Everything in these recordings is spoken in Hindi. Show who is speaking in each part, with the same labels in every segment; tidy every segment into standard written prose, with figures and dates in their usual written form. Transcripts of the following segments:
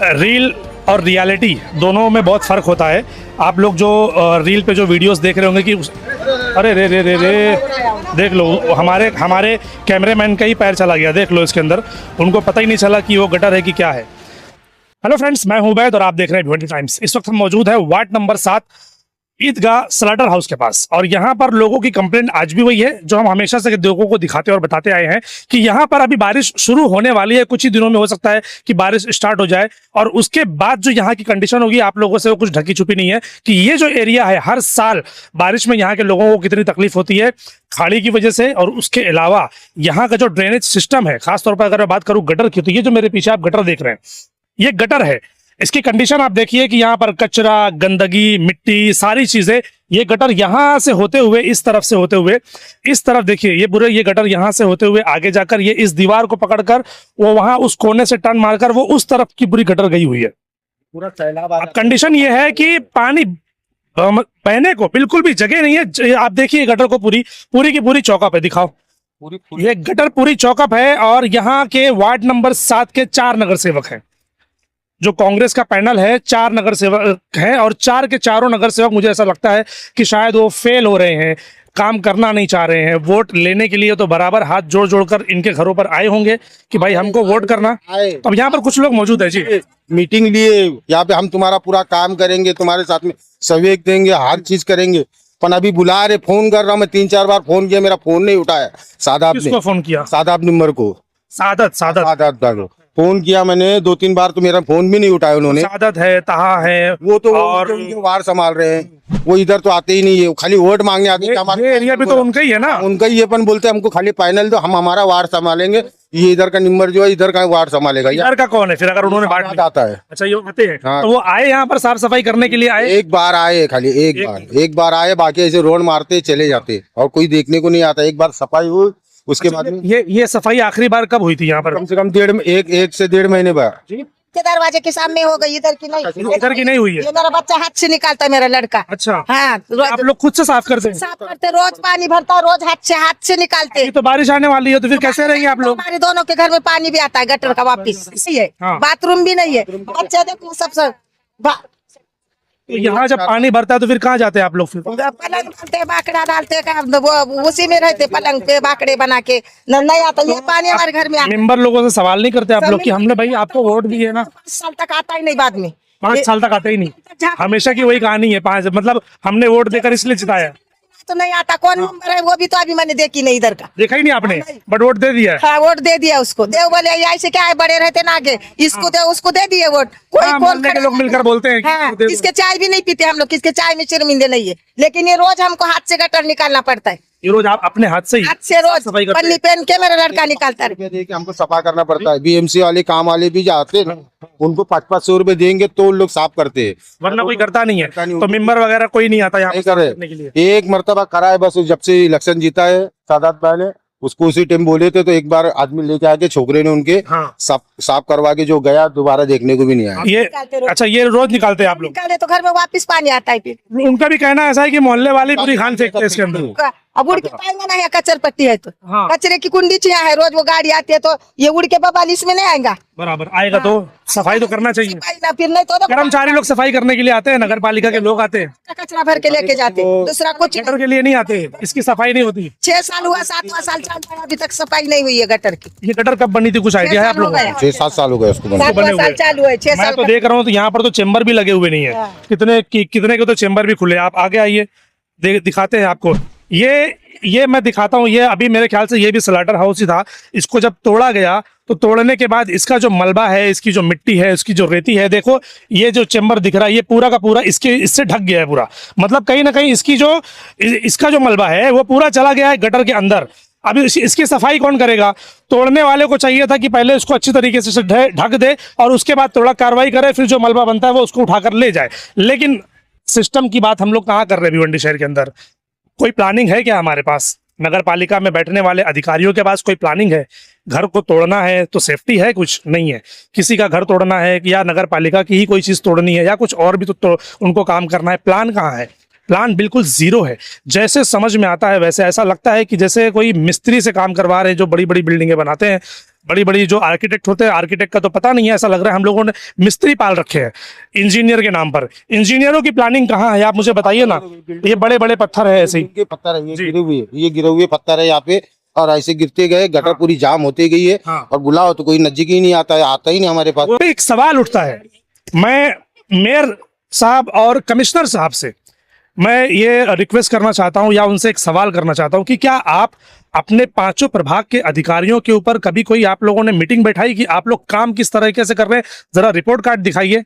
Speaker 1: रील और रियलिटी दोनों में बहुत फ़र्क होता है। आप लोग जो रील पे जो वीडियोस देख रहे होंगे कि अरे रे रे रे रे, देख लो हमारे कैमरामैन का ही पैर चला गया, देख लो इसके अंदर, उनको पता ही नहीं चला कि वो गटर है कि क्या है। हेलो फ्रेंड्स, मैं हूं उबैद और आप देख रहे हैं 20 टाइम्स। इस वक्त हम मौजूद है वार्ड नंबर 7 ईदगाह स्लाटर हाउस के पास, और यहाँ पर लोगों की कंप्लेंट आज भी वही है जो हम हमेशा से लोगों को दिखाते और बताते आए हैं कि यहाँ पर अभी बारिश शुरू होने वाली है। कुछ ही दिनों में हो सकता है कि बारिश स्टार्ट हो जाए, और उसके बाद जो यहाँ की कंडीशन होगी आप लोगों से वो कुछ ढकी छुपी नहीं है कि ये जो एरिया है, हर साल बारिश में यहाँ के लोगों को कितनी तकलीफ होती है खाड़ी की वजह से। और उसके अलावा यहाँ का जो ड्रेनेज सिस्टम है, खासतौर पर अगर मैं बात करूँ गटर की, तो ये जो मेरे पीछे आप गटर देख रहे हैं, ये गटर है। इसकी कंडीशन आप देखिए कि यहाँ पर कचरा, गंदगी, मिट्टी, सारी चीजें, ये गटर यहाँ से होते हुए इस तरफ से होते हुए इस तरफ देखिए, ये गटर यहाँ से होते हुए आगे जाकर ये इस दीवार को पकड़कर वो वहां उस कोने से टर्न मारकर वो उस तरफ की पूरी गटर गई हुई है। पूरा सैलाब। अब कंडीशन ये है कि पानी बहने को बिल्कुल भी जगह नहीं है। आप देखिए गटर को पूरी की पूरी चौकअप है, दिखाओ। ये गटर पूरी चौकअप है, और यहाँ के वार्ड नंबर 7 के 4 नगर सेवक हैं। जो कांग्रेस का पैनल है, 4 नगर सेवक हैं, और 4 के चारों नगर सेवक मुझे ऐसा लगता है कि शायद वो फेल हो रहे हैं, काम करना नहीं चाह रहे हैं। वोट लेने के लिए तो बराबर हाथ जोड़ जोड़कर इनके घरों पर आए होंगे कि भाई हमको वोट करना। अब यहाँ पर कुछ लोग मौजूद है जी,
Speaker 2: मीटिंग लिए यहाँ पे, हम तुम्हारा पूरा काम करेंगे, तुम्हारे साथ में सहयोग देंगे, हर चीज करेंगे। पर अभी बुला रहे, फोन कर रहा हूँ मैं, 3-4 बार फोन किया, मेरा फोन नहीं उठाया। सादाब ने,
Speaker 1: किसको फोन किया?
Speaker 2: सादाब नंबर को, सादात फोन किया मैंने 2-3 बार, तो मेरा फोन भी नहीं उठाया उन्होंने।
Speaker 1: सादत है, तहा है,
Speaker 2: वो तो
Speaker 1: और
Speaker 2: उनके वार्ड संभाल रहे हैं, वो इधर तो आते ही नहीं है, खाली वोट मांगने आते हैं।
Speaker 1: ये एरिया भी तो उनका ही है ना,
Speaker 2: उनका ही है, अपन बोलते हैं हमको खाली पैनल दो, हम हमारा वार्ड संभालेंगे। ये इधर का नंबर जो है, इधर का वार्ड संभालेगा।
Speaker 1: इधर का कौन है फिर, अगर उन्होंने बांट
Speaker 2: आता है?
Speaker 1: अच्छा, ये आते हैं।
Speaker 2: हाँ।
Speaker 1: तो वो आए यहाँ पर साफ सफाई करने के लिए आए?
Speaker 2: एक बार आए, खाली एक बार आए, बाकी ऐसे रोड मारते चले जाते, और कोई देखने को नहीं आता। एक बार सफाई हुई, उसके बाद में
Speaker 1: ये सफाई आखिरी बार कब हुई थी यहाँ पर?
Speaker 2: कम से कम 1 से 1.5 महीने बाद।
Speaker 3: के दरवाजे के सामने हो गई, इधर की नहीं।
Speaker 1: इधर की नहीं हुई है?
Speaker 3: ये मेरा बच्चा हाथ से निकालता है, मेरा लड़का।
Speaker 1: अच्छा,
Speaker 3: हाँ,
Speaker 1: आप लोग खुद से साफ करते हैं?
Speaker 3: साफ करते, रोज पानी भरता, रोज हाथ से निकालते।
Speaker 1: तो बारिश आने वाली है, तो फिर कैसे रहेंगे आप लोग?
Speaker 3: हमारे दोनों के घर में पानी भी आता है गटर का वापिस, इसी है।
Speaker 1: हाँ।
Speaker 3: बाथरूम भी नहीं है, बच्चे देखो सब
Speaker 1: तो यहाँ जब पानी भरता है तो फिर कहाँ जाते हैं आप लोग? फिर
Speaker 3: पलंग डालते, बाकड़ा डालते, वो उसी में रहते, पलंग पे बाकड़े बना के। नहीं आता ये पानी हमारे घर में।
Speaker 1: मेंबर लोगों से सवाल नहीं करते आप लोग कि हमने भाई आपको वोट दिए ना?
Speaker 3: 5 साल तक आता ही नहीं, बाद में
Speaker 1: 5 साल तक आते ही नहीं? हमेशा की वही कहानी है, 5 मतलब हमने वोट देकर इसलिए जिताया।
Speaker 3: तो नहीं आता। कौन मेंबर है वो भी तो अभी मैंने देखी नहीं, इधर का
Speaker 1: देखा ही नहीं आपने, बट वोट दे दिया।
Speaker 3: हाँ, वोट दे दिया उसको। देव बोले ऐसे क्या है, बड़े रहते ना आगे, इसको दे, उसको दे दिए वोट। कोई कौन
Speaker 1: के लोग मिलकर बोलते हैं
Speaker 3: हाँ, किसके चाय भी नहीं पीते हम लोग, किसके चाय में शर्मिंदे नहीं है, लेकिन ये रोज हमको हाथ से गटर निकालना पड़ता है।
Speaker 1: ये रोज आप अपने हाथ से ही
Speaker 3: हाथ से रोज
Speaker 1: सफाई करते
Speaker 3: पन्नी पहन के मेरा लड़का निकालता है।
Speaker 2: रुपये देके हमको सफा करना पड़ता है। बीएमसी वाले काम वाले भी जाते हैं, उनको 500-500 रुपए देंगे तो लोग साफ करते हैं,
Speaker 1: वरना कोई करता नहीं है। तो मेंबर वगैरह कोई नहीं आता यहाँ
Speaker 2: नहीं
Speaker 1: करने के लिए?
Speaker 2: एक मर्तबा करा है बस, जब से इलेक्शन जीता है सादात भाई ने, उसको उसी टाइम बोले थे, तो एक बार आदमी लेके आके छोकरे ने उनके
Speaker 1: हाँ।
Speaker 2: साफ करवा के जो गया, दोबारा देखने को भी नहीं आया।
Speaker 1: ये अच्छा, ये रोज निकालते हैं आप लोग?
Speaker 3: निकाले तो घर में वापस पानी आता है। फिर
Speaker 1: उनका भी कहना ऐसा है कि मोहल्ले वाले पूरी खान फेंकते हैं इसके अंदर।
Speaker 3: अब उड़ के पाएंगे ना, यहाँ कचर पट्टी है तो
Speaker 1: हाँ।
Speaker 3: कचरे की कुंडी यहाँ है, रोज वो गाड़ी आती है, तो ये उड़ के बबाल इसमें नहीं आएगा।
Speaker 1: बराबर आएगा तो सफाई तो करना चाहिए।
Speaker 3: ना फिर नहीं तो
Speaker 1: कर्मचारी लोग सफाई करने के लिए आते हैं, नगर पालिका के लोग आते हैं,
Speaker 3: कचरा भर के लेके जाते, दूसरा कुछ
Speaker 1: गटर के लिए नहीं आते। इसकी सफाई नहीं होती।
Speaker 3: 6 साल हुआ, 7वां साल चल रहा है, अभी तक सफाई नहीं हुई है गटर की।
Speaker 1: ये गटर कब बनी थी, कुछ आइडिया है आप लोगों को?
Speaker 2: 6-7 साल हो गए उसको बने।
Speaker 3: 7वां साल चालू है, 6
Speaker 1: मैं
Speaker 3: साल
Speaker 1: तो देख रहा हूँ तो यहाँ पर तो चेम्बर भी लगे हुए नहीं है। कितने के तो चेम्बर भी खुले। आप आगे आइए, दिखाते हैं आपको। ये मैं दिखाता हूँ। ये अभी मेरे ख्याल से ये भी स्लाटर हाउस ही था। इसको जब तोड़ा गया तो तोड़ने के बाद इसका जो मलबा है, इसकी जो मिट्टी है, इसकी जो रेती है, देखो ये जो चेम्बर दिख रहा है, ये पूरा का पूरा इससे ढक गया है पूरा। मतलब कहीं ना कहीं इसका जो मलबा है वो पूरा चला गया है गटर के अंदर। अब इसकी सफाई कौन करेगा? तोड़ने वाले को चाहिए था कि पहले इसको अच्छी तरीके से ढक दे और उसके बाद थोड़ा कार्रवाई करे, फिर जो मलबा बनता है वो उसको उठाकर ले जाए। लेकिन सिस्टम की बात हम लोग कहाँ कर रहे हैं भिवंडी शहर के अंदर? कोई प्लानिंग है क्या हमारे पास? नगर पालिका में बैठने वाले अधिकारियों के पास कोई प्लानिंग है? घर को तोड़ना है तो सेफ्टी है? कुछ नहीं है। किसी का घर तोड़ना है या नगर पालिका की ही कोई चीज तोड़नी है या कुछ और भी तो उनको काम करना है। प्लान कहाँ है? प्लान बिल्कुल जीरो है। जैसे समझ में आता है वैसे ऐसा लगता है कि जैसे कोई मिस्त्री से काम करवा रहे हैं जो बड़ी बड़ी बिल्डिंगें बनाते हैं। बड़ी बड़ी जो आर्किटेक्ट होते हैं, आर्किटेक्ट का तो पता नहीं है, ऐसा लग रहा है हम लोगों ने मिस्त्री पाल रखे हैं इंजीनियर के नाम पर। इंजीनियरों की प्लानिंग कहाँ है आप मुझे बताइए ना। ये बड़े बड़े पत्थर है ऐसे ही,
Speaker 2: इनके पत्थर है, ये गिरे हुए, ये गिरे हुए पत्थर है यहाँ पे, और ऐसे गिरते गए, गटर पूरी जाम होती गई है।
Speaker 1: हाँ।
Speaker 2: और बुलाओ तो कोई नजदीक ही नहीं आता है, आता ही नहीं हमारे पास।
Speaker 1: वो एक सवाल उठता है, मैं मेयर साहब और कमिश्नर साहब से मैं ये रिक्वेस्ट करना चाहता हूं या उनसे एक सवाल करना चाहता हूं कि क्या आप अपने पांचों प्रभाग के अधिकारियों के ऊपर कभी कोई आप लोगों ने मीटिंग बैठाई कि आप लोग काम किस तरीके से कर रहे हैं, जरा रिपोर्ट कार्ड दिखाइए।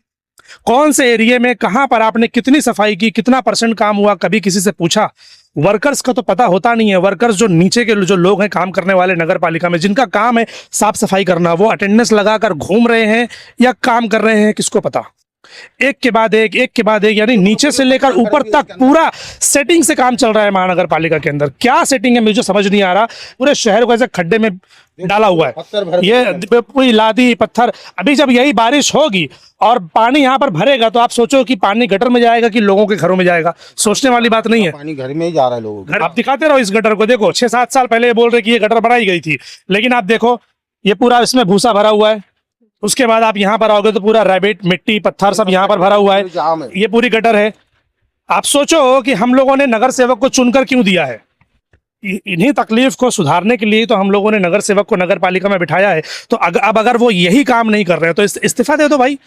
Speaker 1: कौन से एरिया में कहां पर आपने कितनी सफाई की, कितना % काम हुआ, कभी किसी से पूछा? वर्कर्स का तो पता होता नहीं है। वर्कर्स जो नीचे के जो लोग हैं काम करने वाले नगर पालिका में, जिनका काम है साफ सफाई करना, वो अटेंडेंस लगाकर घूम रहे हैं या काम कर रहे हैं, किसको पता। एक के बाद एक यानी नीचे से लेकर ऊपर तक पूरा सेटिंग से काम चल रहा है महानगर पालिका के अंदर। क्या सेटिंग है मुझे समझ नहीं आ रहा। पूरे शहर को ऐसे खड्डे में डाला हुआ है, ये पूरी लादी पत्थर। अभी जब यही बारिश होगी और पानी यहाँ पर भरेगा तो आप सोचो कि पानी गटर में जाएगा कि लोगों के घरों में जाएगा। सोचने वाली बात नहीं है।
Speaker 2: पानी घर में ही जा रहा है लोगों को।
Speaker 1: आप दिखाते रहो इस गटर को, देखो 6-7 साल पहले ये बोल रहे कि ये गटर बनाई गई थी, लेकिन आप देखो ये पूरा इसमें भूसा भरा हुआ है। उसके बाद आप यहाँ पर आओगे तो पूरा रैबिट, मिट्टी, पत्थर सब यहाँ पर भरा हुआ है। ये पूरी गटर है। आप सोचो कि हम लोगों ने नगर सेवक को चुनकर क्यों दिया है। इन्हीं तकलीफ को सुधारने के लिए तो हम लोगों ने नगर सेवक को नगर पालिका में बिठाया है। तो अब अगर वो यही काम नहीं कर रहे हैं तो इस्तीफा दे दो भाई।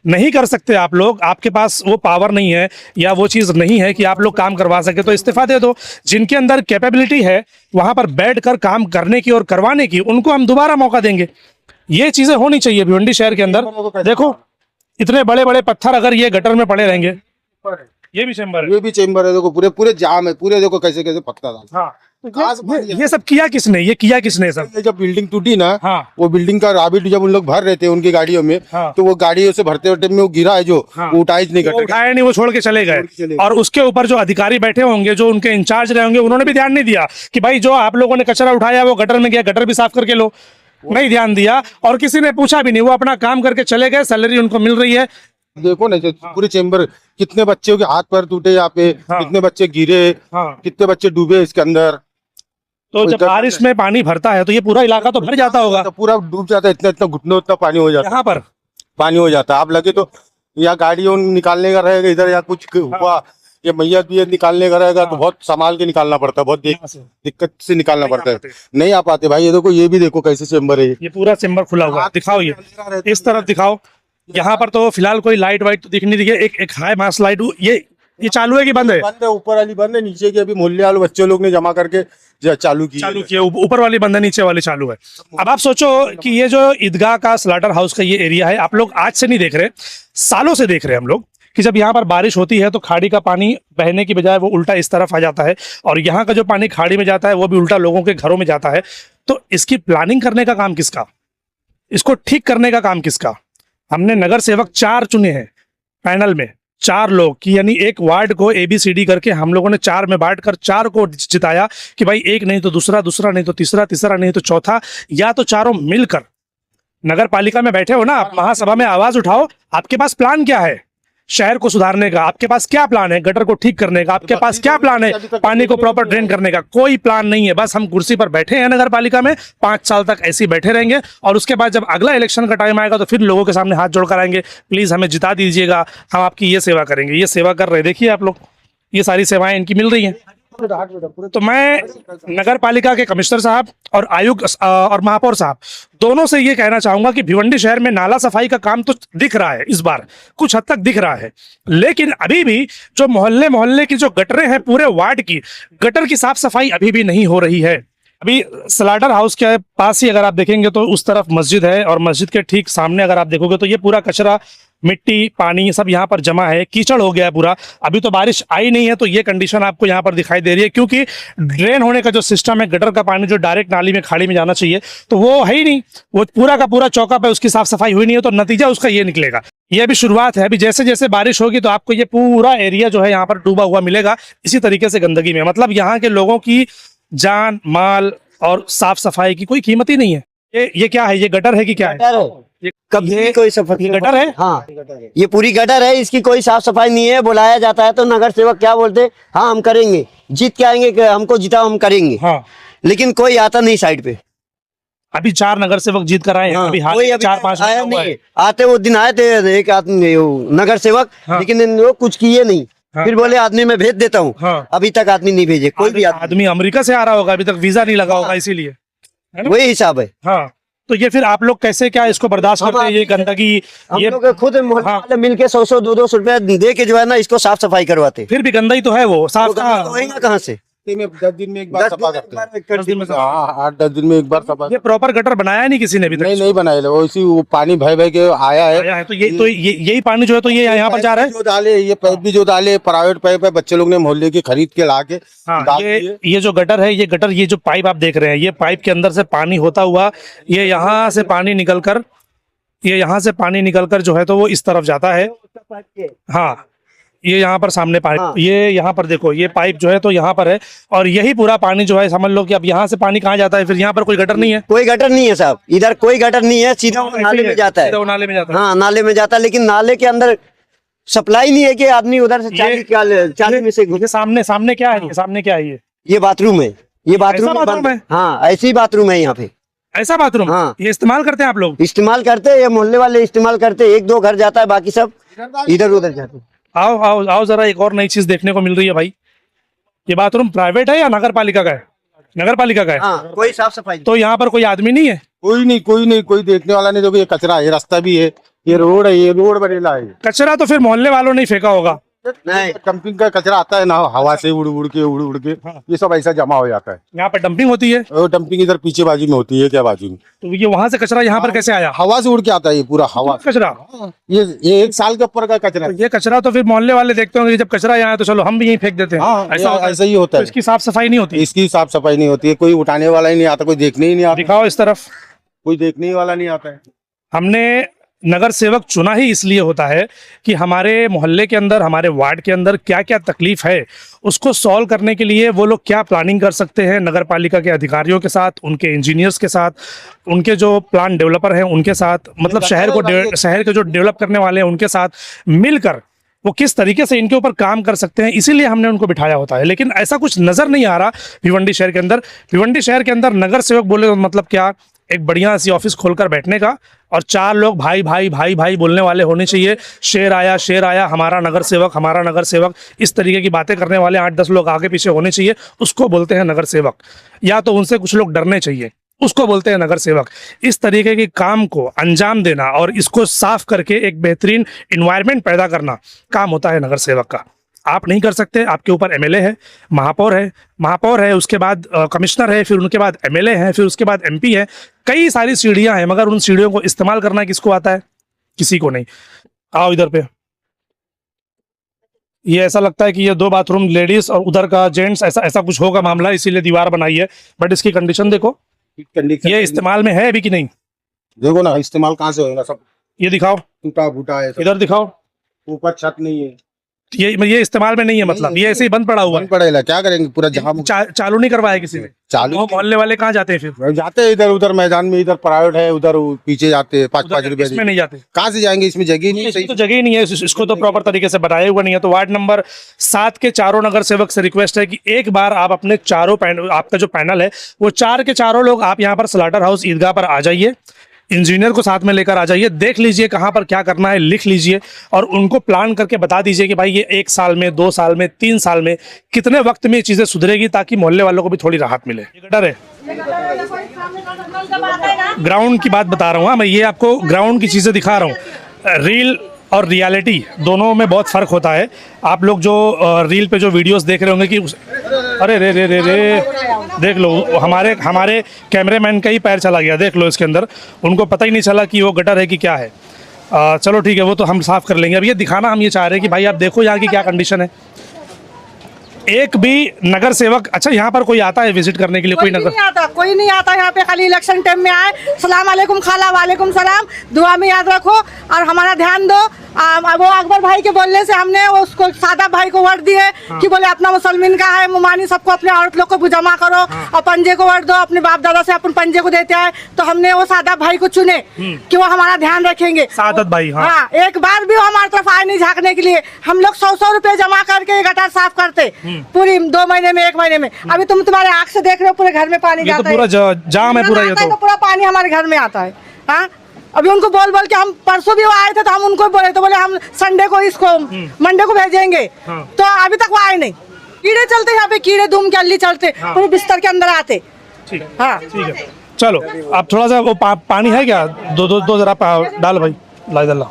Speaker 1: नहीं कर सकते आप लोग, आपके पास वो पावर नहीं है या वो चीज़ नहीं है कि आप लोग काम करवा सके, तो इस्तीफा दे दो। जिनके अंदर कैपेबिलिटी है वहां पर बैठकर काम करने की और करवाने की, उनको हम दोबारा मौका देंगे। ये चीजें होनी चाहिए भिवंडी शहर के अंदर। देखो इतने बड़े बड़े पत्थर अगर ये गटर में पड़े रहेंगे, ये भी चेंबर है,
Speaker 2: ये भी चेंबर है। देखो पूरे पूरे जाम है, पूरे देखो कैसे कैसे पत्थर डाल।
Speaker 1: हाँ ये सब किया किसने, ये किया किसने सब।
Speaker 2: ये जब बिल्डिंग टूटी ना,
Speaker 1: हाँ।
Speaker 2: वो बिल्डिंग का राबिट जब उन लोग भर रहे थे उनकी गाड़ियों में,
Speaker 1: हाँ।
Speaker 2: तो वो गाड़ियों से भरते हुए में वो गिरा है जो,
Speaker 1: हाँ।
Speaker 2: वो उठाई नहीं,
Speaker 1: वो उठाए नहीं, वो छोड़ के चले गए। और उसके ऊपर जो अधिकारी बैठे होंगे, जो उनके इंचार्ज रहे होंगे, उन्होंने भी ध्यान नहीं दिया कि भाई जो आप लोगों ने कचरा उठाया वो गटर में गया, गटर भी साफ करके लो। नहीं ध्यान दिया और किसी ने पूछा भी नहीं, वो अपना काम करके चले गए, सैलरी उनको मिल रही है।
Speaker 2: देखो ना पूरे चेंबर, कितने बच्चों के हाथ पैर टूटे यहाँ पे,
Speaker 1: हाँ।
Speaker 2: कितने बच्चे गिरे,
Speaker 1: हाँ।
Speaker 2: कितने बच्चे डूबे इसके अंदर।
Speaker 1: तो जब बारिश में पानी भरता है तो ये पूरा इलाका तो भर जाता होगा,
Speaker 2: तो पूरा डूब जाता है, इतना इतना घुटनों इतना पानी हो जाता है,
Speaker 1: यहाँ पर
Speaker 2: पानी हो जाता है। आप लगे तो यहाँ गाड़ियों निकालने का रहेगा, इधर या कुछ हुआ, ये मैया भी निकालने का रहेगा तो बहुत संभाल के निकालना पड़ता है, बहुत दिक्कत से निकालना पड़ता है, नहीं आ पाते भाई। ये देखो, ये भी देखो कैसे चेंबर है,
Speaker 1: ये पूरा चेंबर खुला हुआ है। दिखाओ ये इस तरफ दिखाओ। यहाँ पर तो फिलहाल कोई लाइट वाइट तो दिख नहीं रही है। एक हाई मास लाइट ये चालू है कि बंद है?
Speaker 2: बंद है, ऊपर वाली बंद है, नीचे की अभी मोहल्ले वाले बच्चे लोग ने जमा करके चालू की।
Speaker 1: ऊपर वाली बंद है, नीचे वाली चालू है। अब आप सोचो कि ये जो ईदगाह का स्लाटर हाउस का ये एरिया है, आप लोग आज से नहीं देख रहे, सालों से देख रहे हैं हम लोग कि जब यहाँ पर बारिश होती है तो खाड़ी का पानी बहने की बजाय वो उल्टा इस तरफ आ जाता है, और यहाँ का जो पानी खाड़ी में जाता है वो भी उल्टा लोगों के घरों में जाता है। तो इसकी प्लानिंग करने का काम किसका, इसको ठीक करने का काम किसका? हमने नगर सेवक 4 चुने हैं पैनल में, 4 लोग की, यानी एक वार्ड को ABCD करके हम लोगों ने 4 में बांटकर 4 को जिताया कि भाई एक नहीं तो दूसरा, दूसरा नहीं तो तीसरा, तीसरा नहीं तो चौथा, या तो चारों मिलकर नगर पालिका में बैठे हो ना आप, महासभा में आवाज उठाओ। आपके पास प्लान क्या है शहर को सुधारने का? आपके पास क्या प्लान है गटर को ठीक करने का? आपके पास क्या प्लान है पानी को प्रॉपर ड्रेन करने का? कोई प्लान नहीं है। बस हम कुर्सी पर बैठे हैं नगर पालिका में, 5 साल तक ऐसे ही बैठे रहेंगे, और उसके बाद जब अगला इलेक्शन का टाइम आएगा तो फिर लोगों के सामने हाथ जोड़कर आएंगे, प्लीज हमें जिता दीजिएगा, हम आपकी ये सेवा करेंगे। ये सेवा कर रहे, देखिए आप लोग, ये सारी सेवाएं इनकी मिल रही हैं। तो मैं नगर पालिका के कमिश्नर साहब और आयुक्त और महापौर साहब दोनों से ये कहना चाहूंगा कि भिवंडी शहर में नाला सफाई का काम तो दिख रहा है, इस बार कुछ हद तक दिख रहा है, लेकिन अभी भी जो मोहल्ले मोहल्ले की जो गटरें हैं, पूरे वार्ड की गटर की साफ सफाई अभी भी नहीं हो रही है। अभी स्लाटर हाउस के पास ही अगर आप देखेंगे तो उस तरफ मस्जिद है, और मस्जिद के ठीक सामने अगर आप देखोगे तो ये पूरा कचरा, मिट्टी, पानी सब यहाँ पर जमा है, कीचड़ हो गया है पूरा। अभी तो बारिश आई नहीं है तो ये कंडीशन आपको यहाँ पर दिखाई दे रही है, क्योंकि ड्रेन होने का जो सिस्टम है, गटर का पानी जो डायरेक्ट नाली में, खाड़ी में जाना चाहिए, तो वो है ही नहीं। वो पूरा का पूरा चौका पे उसकी साफ सफाई हुई नहीं है, तो नतीजा उसका ये निकलेगा। ये अभी शुरुआत है, अभी जैसे जैसे बारिश होगी तो आपको ये पूरा एरिया जो है यहाँ पर डूबा हुआ मिलेगा इसी तरीके से गंदगी में। मतलब यहाँ के लोगों की जान माल और साफ सफाई की कोई कीमत ही नहीं है। ये क्या है, ये गटर है कि क्या है?
Speaker 4: कभी कोई सफाई
Speaker 1: गटर है?
Speaker 4: हाँ, ये पूरी गटर है, इसकी कोई साफ सफाई नहीं है। बुलाया जाता है तो नगर सेवक क्या बोलते, हाँ हम करेंगे, जीत के आएंगे, हमको जिताओ हम करेंगे,
Speaker 1: हाँ।
Speaker 4: लेकिन कोई आता नहीं साइड पे।
Speaker 1: अभी 4 नगर सेवक जीत कर आए हैं,
Speaker 4: हाँ,
Speaker 1: अभी हाल
Speaker 4: कोई अभी
Speaker 1: 4-5
Speaker 4: आया
Speaker 1: हुआ है।
Speaker 4: नहीं। आते वो दिन आए थे एक आदमी वो नगर सेवक,
Speaker 1: हाँ।
Speaker 4: लेकिन इन लोग कुछ किए नहीं।
Speaker 1: हाँ।
Speaker 4: फिर बोले आदमी मैं भेज देता हूँ,
Speaker 1: हाँ।
Speaker 4: अभी तक आदमी नहीं भेजे कोई भी आदमी।
Speaker 1: आदमी अमेरिका से आ रहा होगा, अभी तक वीजा नहीं लगा होगा, इसीलिए है ना?
Speaker 4: वही हिसाब है।
Speaker 1: हाँ, तो ये फिर आप लोग कैसे क्या इसको बर्दाश्त करते हैं, ये गंदगी?
Speaker 4: हम
Speaker 1: ये
Speaker 4: लोग खुद मोहल्ले
Speaker 1: हाँ।
Speaker 4: वाले मिलके 100-100 200 रुपया दे के जो है ना इसको साफ सफाई करवाते।
Speaker 1: फिर भी गंदा ही तो है, वो साफ कहाँ?
Speaker 4: होएगा कहाँ से?
Speaker 2: 10 दिन में एक बार
Speaker 4: 10
Speaker 2: सफा
Speaker 4: दिन
Speaker 2: करते हैं।
Speaker 4: में कर दिन में
Speaker 2: हाँ 8-10 दिन में एक बार सफा।
Speaker 1: ये प्रॉपर गटर बनाया नहीं किसी ने अभी तक?
Speaker 2: नहीं बनाए वो इसी वो पानी बह बह के आया है।
Speaker 1: आया है तो यही पानी जो है तो ये यहाँ पर जा रहा है।
Speaker 2: जो डाले ये पाइप भी जो डाले प्राइवेट पाइप है, बच्चे लोग ने मोहल्ले की खरीद के ला के
Speaker 1: हाँ,
Speaker 2: डाल दिए।
Speaker 1: ये जो गटर है, ये जो पाइप आप देख रहे हैं, ये पाइप के अंदर से पानी होता हुआ ये यहाँ से पानी निकलकर जो है तो वो इस तरफ जाता है। हाँ, ये यहाँ पर सामने पाइप,
Speaker 4: हाँ।
Speaker 1: ये यहाँ पर देखो, ये पाइप जो है तो यहाँ पर है, और यही पूरा पानी जो है समझ लो कि अब यहाँ से पानी कहाँ जाता है, फिर यहाँ पर कोई गटर नहीं है।
Speaker 4: कोई गटर नहीं है साहब, इधर कोई गटर नहीं है, सीधा वो नाले में जाता है।
Speaker 1: सीधा वो नाले में जाता है।
Speaker 4: हाँ नाले में जाता है, लेकिन नाले के अंदर सप्लाई नहीं है कि आदमी उधर से 40 में से
Speaker 1: ये सामने क्या है? सामने क्या है?
Speaker 4: ये बाथरूम है, ये
Speaker 1: ऐसा
Speaker 4: बाथरूम
Speaker 1: बाथरूम है?
Speaker 4: हाँ ऐसी बाथरूम है यहाँ पे।
Speaker 1: ऐसा बाथरूम?
Speaker 4: हाँ।
Speaker 1: ये इस्तेमाल करते हैं आप लोग?
Speaker 4: इस्तेमाल करते हैं, ये मोहल्ले वाले इस्तेमाल करते हैं, 1-2 घर जाता है, बाकी सब इधर उधर जाते हैं।
Speaker 1: आओ आओ आओ, जरा एक और नई चीज देखने को मिल रही है भाई। ये बाथरूम प्राइवेट है या नगर पालिका का है? नगर पालिका का है।
Speaker 4: हाँ कोई साफ सफाई
Speaker 1: तो यहाँ पर कोई आदमी नहीं है?
Speaker 2: कोई देखने वाला नहीं। देखो ये कचरा है, ये रास्ता भी है, ये रोड है, ये रोड बनेला है।
Speaker 1: कचरा तो फिर मोहल्ले वालों ने ही फेंका होगा।
Speaker 4: नहीं।
Speaker 2: डंपिंग का कचरा आता है ना, हवा से उड़ उड़ के ये सब ऐसा जमा हो जाता है।
Speaker 1: यहाँ पर डंपिंग होती है?
Speaker 2: और डंपिंग इधर पीछे बाजू में होती है, क्या बाजू में?
Speaker 1: तो ये वहां से कचरा यहाँ पर कैसे आया?
Speaker 2: हवा से उड़ के आता है ये पूरा हवा।
Speaker 1: कचरा
Speaker 2: ये 1 साल के ऊपर का कचरा है।
Speaker 1: ये कचरा तो फिर मोहल्ले वाले देखते होंगे, जब कचरा यहाँ है तो चलो हम भी यहीं फेंक देते हैं।
Speaker 2: हाँ
Speaker 1: ऐसा होता है?
Speaker 2: ऐसा ही होता
Speaker 1: तो
Speaker 2: है।
Speaker 1: इसकी साफ सफाई नहीं होती?
Speaker 2: इसकी साफ सफाई नहीं होती है, कोई उठाने वाला ही नहीं आता, कोई देखने ही नहीं आता,
Speaker 1: दिखाओ इस तरफ।
Speaker 2: कोई देखने वाला नहीं आता है।
Speaker 1: हमने नगर सेवक चुना ही इसलिए होता है कि हमारे मोहल्ले के अंदर, हमारे वार्ड के अंदर क्या क्या तकलीफ है उसको सॉल्व करने के लिए वो लोग क्या प्लानिंग कर सकते हैं नगर पालिका के अधिकारियों के साथ, उनके इंजीनियर्स के साथ, उनके जो प्लान डेवलपर हैं उनके साथ, मतलब शहर के जो डेवलप करने वाले हैं उनके साथ मिलकर वो किस तरीके से इनके ऊपर काम कर सकते हैं, इसीलिए हमने उनको बिठाया होता है। लेकिन ऐसा कुछ नज़र नहीं आ रहा भिवंडी शहर के अंदर। भिवंडी शहर के अंदर नगर सेवक बोले तो मतलब क्या, एक बढ़िया सी ऑफिस खोलकर बैठने का और 4 लोग भाई भाई भाई भाई बोलने वाले होने चाहिए। शेर आया हमारा नगर सेवक, इस तरीके की बातें करने वाले 8-10 लोग आगे पीछे होने चाहिए, उसको बोलते हैं नगर सेवक। या तो उनसे कुछ लोग डरने चाहिए, उसको बोलते हैं नगर सेवक। इस तरीके के काम को अंजाम देना और इसको साफ करके एक बेहतरीन इन्वायरमेंट पैदा करना काम होता है नगर सेवक का। आप नहीं कर सकते, आपके ऊपर एमएलए है, महापौर है, उसके बाद कमिश्नर है, फिर उनके बाद एमएलए है, फिर उसके बाद एमपी है, कई सारी सीढ़ियां हैं, मगर उन सीढ़ियों को इस्तेमाल करना किसको आता है? किसी को नहीं। आओ इधर पे। ये ऐसा लगता है कि ये 2 बाथरूम लेडीज और उधर का जेंट्स, ऐसा कुछ होगा मामला, इसीलिए दीवार बनाई है। बट इसकी कंडीशन देखो, ये इस्तेमाल में है अभी कि नहीं?
Speaker 2: देखो ना इस्तेमाल कहाँ से होगा, सब
Speaker 1: ये दिखाओ,
Speaker 2: टूटा फूटा है,
Speaker 1: इधर दिखाओ।
Speaker 2: ऊपर छत नहीं है,
Speaker 1: ये इस्तेमाल में नहीं है, मतलब ये ऐसे ही बंद पड़ा हुआ है।
Speaker 2: पड़ेगा, क्या करेंगे पूरा जहाँ
Speaker 1: चालू नहीं करवाया किसी ने?
Speaker 2: चालू
Speaker 1: वो मोहल्ले वाले कहाँ जाते हैं फिर?
Speaker 2: जाते हैं इधर उधर मैदान में, इधर प्राइवेट है, उधर पीछे जाते हैं 5-5 रुपए।
Speaker 1: इसमें नहीं जाते?
Speaker 2: कहाँ से जाएंगे, इसमें जगह ही नहीं है।
Speaker 1: इसकी तो जगह ही नहीं है, इसको तो प्रॉपर तरीके से बनाया हुआ नहीं है। तो वार्ड नंबर 7 के चारों नगर सेवक से रिक्वेस्ट है कि एक बार आप अपने चारों आपका जो पैनल है वो 4 के चारों लोग आप यहाँ पर स्लाटर हाउस ईदगाह पर आ जाइए, इंजीनियर को साथ में लेकर आ जाइए, देख लीजिए कहाँ पर क्या करना है, लिख लीजिए और उनको प्लान करके बता दीजिए कि भाई ये 1 साल में, 2 साल में, 3 साल में कितने वक्त में ये चीजें सुधरेगी, ताकि मोहल्ले वालों को भी थोड़ी राहत मिले। ये गटर है, ग्राउंड की बात बता रहा हूँ मैं, ये आपको ग्राउंड की चीजें दिखा रहा हूँ। रील और रियलिटी दोनों में बहुत फ़र्क होता है। आप लोग जो रील पे जो वीडियोस देख रहे होंगे कि अरे रे रे रे रे, देख लो हमारे कैमरामैन का ही पैर चला गया, देख लो इसके अंदर, उनको पता ही नहीं चला कि वो गटर है कि क्या है। चलो ठीक है, वो तो हम साफ़ कर लेंगे। अब ये दिखाना हम ये चाह रहे हैं कि भाई आप देखो यहाँ की क्या कंडीशन है। एक भी नगर सेवक, अच्छा यहाँ पर कोई आता है विजिट करने के लिए? कोई
Speaker 3: नहीं आता यहाँ पे, खाली इलेक्शन टाइम में आए, सलाम अलैकुम खाला, वालेकुम सलाम, दुआ में याद रखो और हमारा ध्यान दो। वो अकबर भाई के बोलने से हमने उसको सादा भाई को वोट दिए कि बोले अपना मुसलमान का है, मुमानी सबको अपने औरत लोग को जमा करो और पंजे को वोट दो, अपने बाप दादा से अपन पंजे को देते हैं। तो हमने वो सादा भाई को चुने कि वो हमारा ध्यान रखेंगे।
Speaker 1: सादत भाई,
Speaker 3: हाँ, एक बार भी वो हमारी तरफ आए नहीं झाँकने के लिए। हम लोग 100-100 रुपए जमा करके गटर साफ करते पूरी 2 महीने में 1 महीने में। अभी तुम्हारे आँख से देख रहे हो पूरे घर में पानी
Speaker 1: ये तो
Speaker 3: जाता है।
Speaker 1: पूरा जाम है पूरा, ये
Speaker 3: आता है
Speaker 1: तो
Speaker 3: पूरा पानी हमारे घर में आता है। हाँ, अभी उनको बोल बोल के हम परसों भी वो आए थे तो हम उनको बोले तो बोले हम संडे को इसको मंडे को भेजेंगे।
Speaker 1: हाँ।
Speaker 3: तो अभी तक वो आए नहीं। कीड़े चलते यहाँ पे, कीड़े धूम के अल्ली चलते पूरे बिस्तर के अंदर आते।
Speaker 1: ठीक है,
Speaker 3: हाँ,
Speaker 1: ठीक है। चलो आप थोड़ा सा वो पानी है क्या, दो जरा डाल भाई, ला इधर ला।